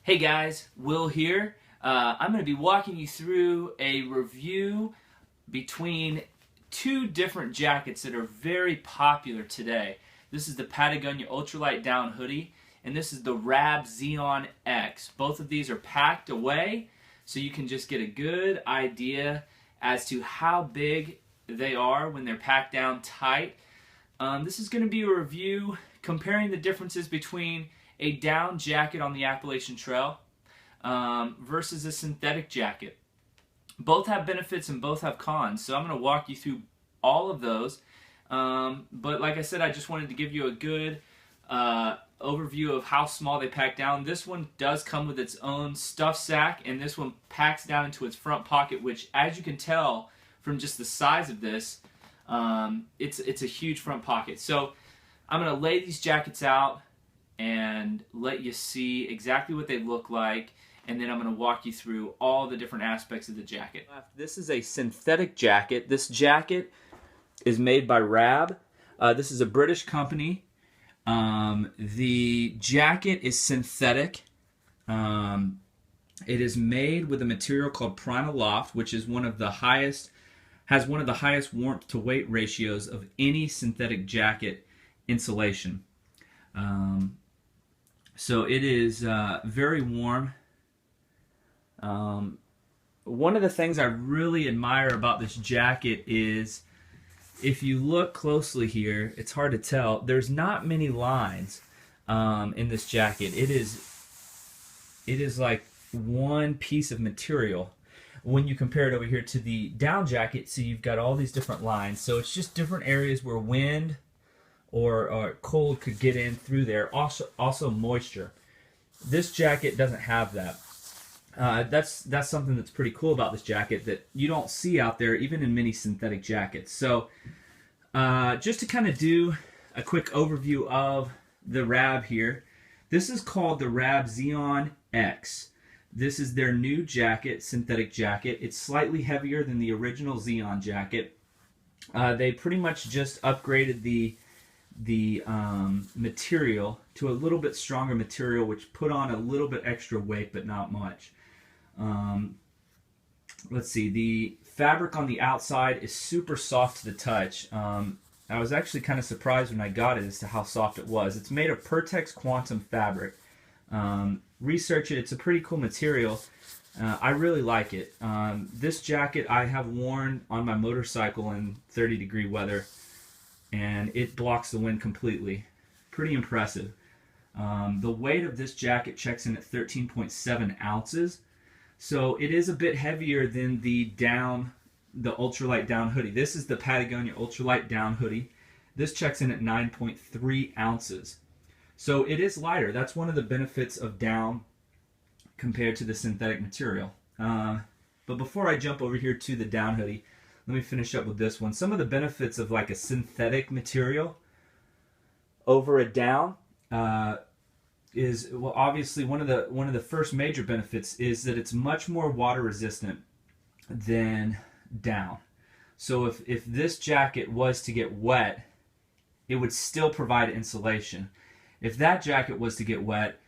Hey guys, Will here. I'm going to be walking you through a review between two different jackets that are very popular today. This is the Patagonia Ultra-Light Down Hoody, and this is the Rab Xenon X. Both of these are packed away, so you can just get a good idea as to how big they are when they're packed down tight. This is going to be a review comparing the differences between a down jacket on the Appalachian Trail versus a synthetic jacket. Both have benefits and both have cons, so I'm going to walk you through all of those. But like I said, I just wanted to give you a good overview of how small they pack down. This one does come with its own stuff sack, and this one packs down into its front pocket, which, as you can tell from just the size of this, it's a huge front pocket. So I'm going to lay these jackets out and let you see exactly what they look like, and then I'm going to walk you through all the different aspects of the jacket. This is a synthetic jacket. This jacket is made by Rab. This is a British company. The jacket is synthetic. It is made with a material called Prima Loft, which is has one of the highest warmth to weight ratios of any synthetic jacket insulation. So it is very warm. One of the things I really admire about this jacket is, if you look closely here, it's hard to tell, there's not many lines in this jacket. It is like one piece of material when you compare it over here to the down jacket. So you've got all these different lines, so it's just different areas where wind or cold could get in through there. Also moisture. This jacket doesn't have that. That's something that's pretty cool about this jacket that you don't see out there, even in many synthetic jackets. So just to kind of do a quick overview of the Rab here, this is called the Rab Xenon X. This is their new jacket, synthetic jacket. It's slightly heavier than the original Xenon jacket. They pretty much just upgraded the material to a little bit stronger material, which put on a little bit extra weight, but not much. Let's see, the fabric on the outside is super soft to the touch. I was actually kind of surprised when I got it as to how soft it was. It's made of Pertex Quantum fabric. Research it, it's a pretty cool material. I really like it. This jacket I have worn on my motorcycle in 30-degree weather, and it blocks the wind completely. Pretty impressive. The weight of this jacket checks in at 13.7 ounces, so it is a bit heavier than the Ultralight Down Hoody. This is the Patagonia Ultralight Down Hoody. This checks in at 9.3 ounces. So it is lighter. That's one of the benefits of down compared to the synthetic material. But before I jump over here to the down hoodie, let me finish up with this one. Some of the benefits of like a synthetic material over a down is, well, obviously one of the first major benefits is that it's much more water resistant than down. So if this jacket was to get wet, it would still provide insulation. If that jacket was to get wet,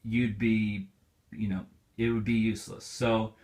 it would be useless. So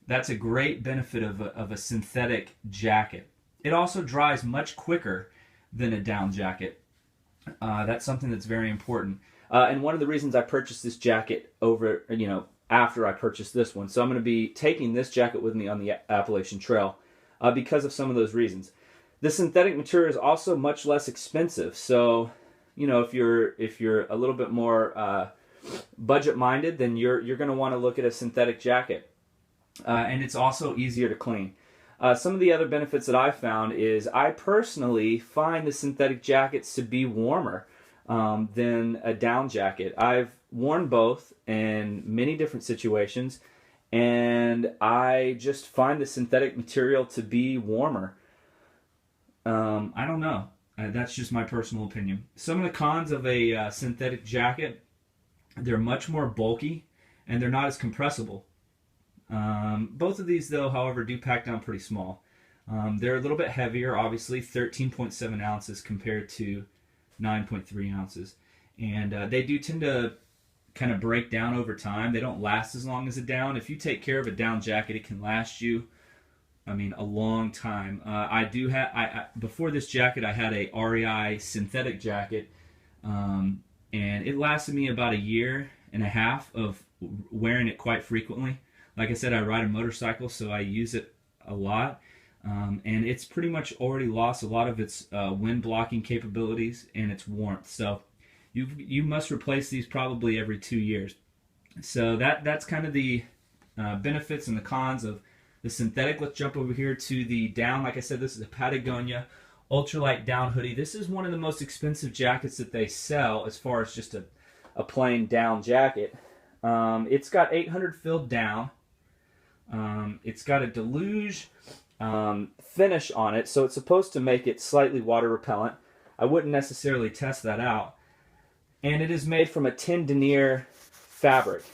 that's a great benefit of a synthetic jacket. It also dries much quicker than a down jacket. That's something that's very important. And one of the reasons I purchased this jacket after I purchased this one. So I'm going to be taking this jacket with me on the Appalachian Trail because of some of those reasons. The synthetic material is also much less expensive. So, if you're a little bit more budget-minded, then you're going to want to look at a synthetic jacket. And it's also easier to clean. Some of the other benefits that I found is I personally find the synthetic jackets to be warmer than a down jacket. I've worn both in many different situations, and I just find the synthetic material to be warmer. I don't know. That's just my personal opinion. Some of the cons of a synthetic jacket: they're much more bulky, and they're not as compressible. Both of these, though, however, do pack down pretty small. They're a little bit heavier, obviously, 13.7 ounces compared to 9.3 ounces. And they do tend to kind of break down over time. They don't last as long as a down. If you take care of a down jacket, it can last you, I mean, a long time. I do have, before this jacket, I had a REI synthetic jacket, and it lasted me about 1.5 years of wearing it quite frequently. Like I said, I ride a motorcycle, so I use it a lot, and it's pretty much already lost a lot of its wind blocking capabilities and its warmth. So you must replace these probably every 2 years. So that's kind of the benefits and the cons of the synthetic. Let's jump over here to the down. Like I said, this is a Patagonia Ultra-Light Down Hoody. This is one of the most expensive jackets that they sell as far as just a plain down jacket. It's got 800 filled down. It's got a Deluge finish on it, so it's supposed to make it slightly water repellent. I wouldn't necessarily test that out. And it is made from a tin Denier fabric.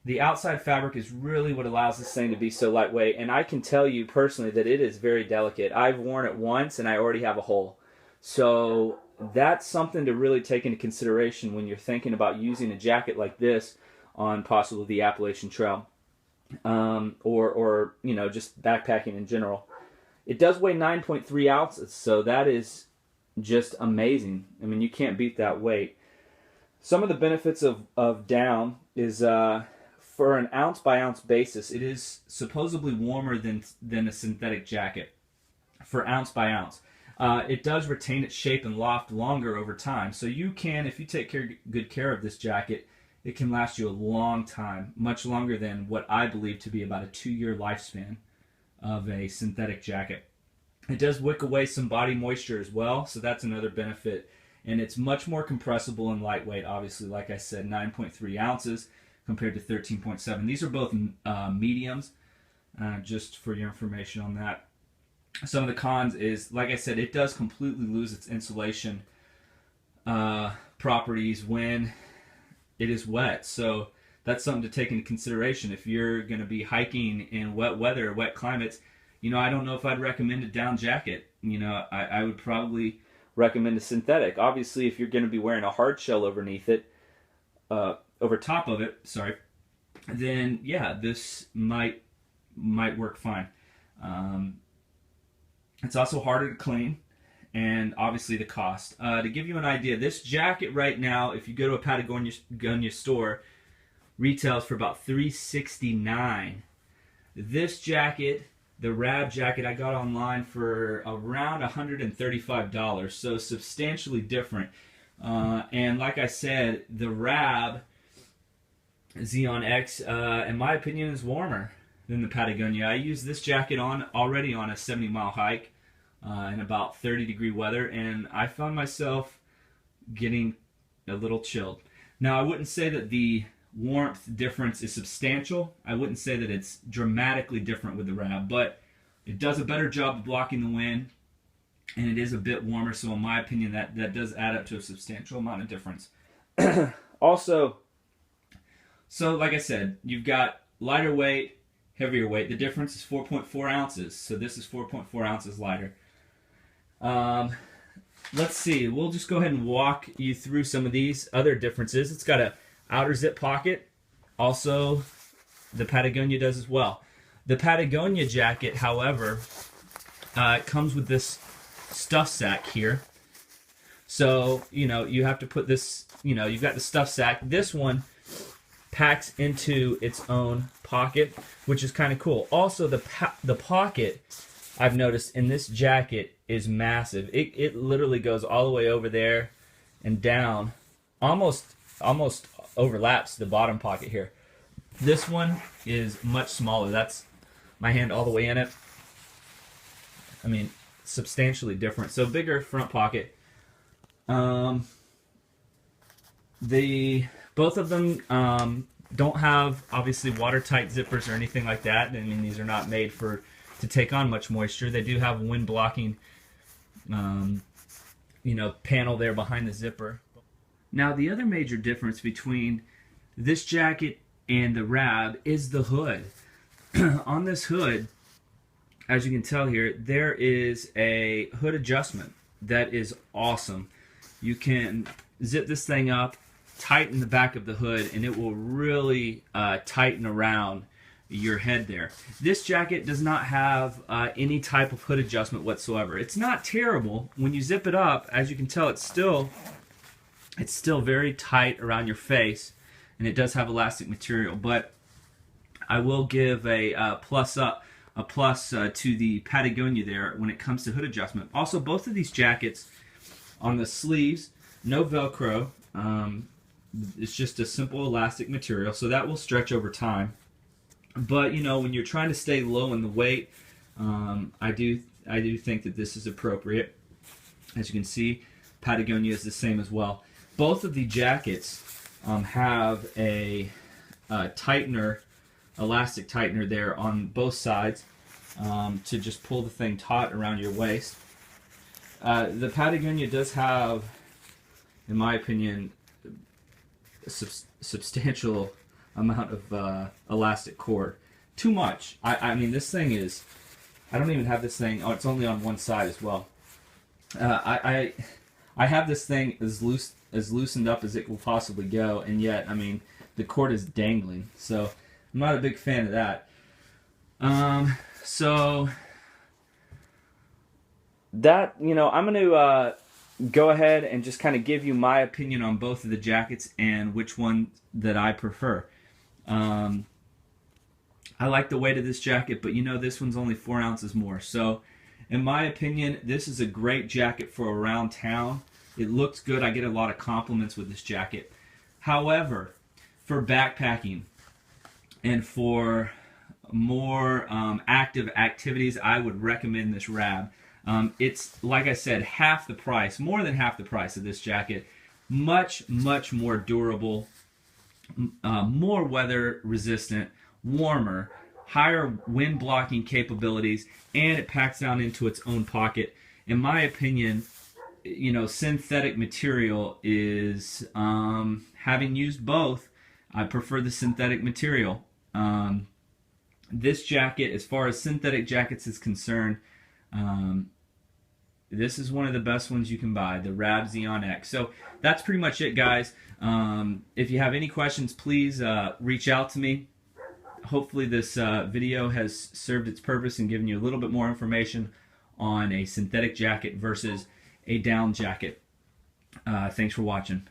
The outside fabric is really what allows this thing to be so lightweight, and I can tell you personally that it is very delicate. I've worn it once and I already have a hole. So that's something to really take into consideration when you're thinking about using a jacket like this on possibly the Appalachian Trail, or you know, just backpacking in general. It does weigh 9.3 ounces, so that is just amazing. I mean, you can't beat that weight. Some of the benefits of down is for an ounce by ounce basis, it is supposedly warmer than a synthetic jacket for ounce by ounce. It does retain its shape and loft longer over time, so you can, if you take good care of this jacket, it can last you a long time, much longer than what I believe to be about a 2-year lifespan of a synthetic jacket. It does wick away some body moisture as well, so that's another benefit. And it's much more compressible and lightweight, obviously, like I said, 9.3 ounces compared to 13.7. These are both mediums, just for your information on that. Some of the cons is, like I said, it does completely lose its insulation properties when it is wet. So that's something to take into consideration. If you're going to be hiking in wet weather, wet climates, you know, I don't know if I'd recommend a down jacket. You know, I would probably recommend a synthetic. Obviously, if you're going to be wearing a hard shell underneath it, over top of it, sorry, then yeah, this might work fine. It's also harder to clean, and obviously the cost. To give you an idea, this jacket right now, if you go to a Patagonia store, retails for about $369. This jacket, the Rab jacket, I got online for around $135, so substantially different. And like I said, the Rab Xenon X, in my opinion, is warmer than the Patagonia. I used this jacket already on a 70-mile hike in about 30-degree weather, and I found myself getting a little chilled. Now, I wouldn't say that the warmth difference is substantial. I wouldn't say that it's dramatically different with the Rab, but it does a better job of blocking the wind, and it is a bit warmer, so in my opinion, that does add up to a substantial amount of difference. Also, so like I said, you've got lighter weight, heavier weight. The difference is 4.4 ounces, so this is 4.4 ounces lighter. Let's see, we'll just go ahead and walk you through some of these other differences. It's got an outer zip pocket. Also, the Patagonia does as well. The Patagonia jacket, however, comes with this stuff sack here. So, you know, you have to put this, you know, you've got the stuff sack. This one packs into its own pocket, which is kind of cool. Also, the pocket, I've noticed in this jacket, is massive. It literally goes all the way over there and down, almost overlaps the bottom pocket here. This one is much smaller. That's my hand all the way in it. I mean, substantially different. So bigger front pocket. Both of them don't have obviously watertight zippers or anything like that. I mean, these are not made to take on much moisture. They do have a wind blocking, you know, panel there behind the zipper. Now, the other major difference between this jacket and the Rab is the hood. On this hood, as you can tell here, there is a hood adjustment that is awesome. You can zip this thing up tighten the back of the hood, and it will really tighten around your head there. This jacket does not have any type of hood adjustment whatsoever. It's not terrible. When you zip it up, as you can tell, it's still very tight around your face, and it does have elastic material. But I will give a plus to the Patagonia there when it comes to hood adjustment. Also, both of these jackets on the sleeves, no Velcro. It's just a simple elastic material, so that will stretch over time. But you know, when you're trying to stay low in the weight, I do think that this is appropriate. As you can see, Patagonia is the same as well. Both of the jackets have a tightener, elastic tightener there on both sides to just pull the thing taut around your waist. The Patagonia does have, in my opinion, a substantial amount of elastic cord. Too much. I mean, this thing is, I don't even have this thing, oh, it's only on one side as well. I have this thing as loosened up as it will possibly go, and yet, I mean, the cord is dangling, so I'm not a big fan of that. So that, you know, I'm going to go ahead and just kind of give you my opinion on both of the jackets and which one that I prefer. I like the weight of this jacket, but you know, this one's only 4 ounces more. So in my opinion, this is a great jacket for around town. It looks good. I get a lot of compliments with this jacket. However, for backpacking and for more active activities, I would recommend this Rab. It's, like I said, half the price, more than half the price of this jacket. Much, much more durable, more weather resistant, warmer, higher wind blocking capabilities, and it packs down into its own pocket. In my opinion, you know, synthetic material is, having used both, I prefer the synthetic material. This jacket, as far as synthetic jackets is concerned, this is one of the best ones you can buy, the Rab Xenon X. So that's pretty much it, guys. If you have any questions, please reach out to me. Hopefully this video has served its purpose and given you a little bit more information on a synthetic jacket versus a down jacket. Thanks for watching.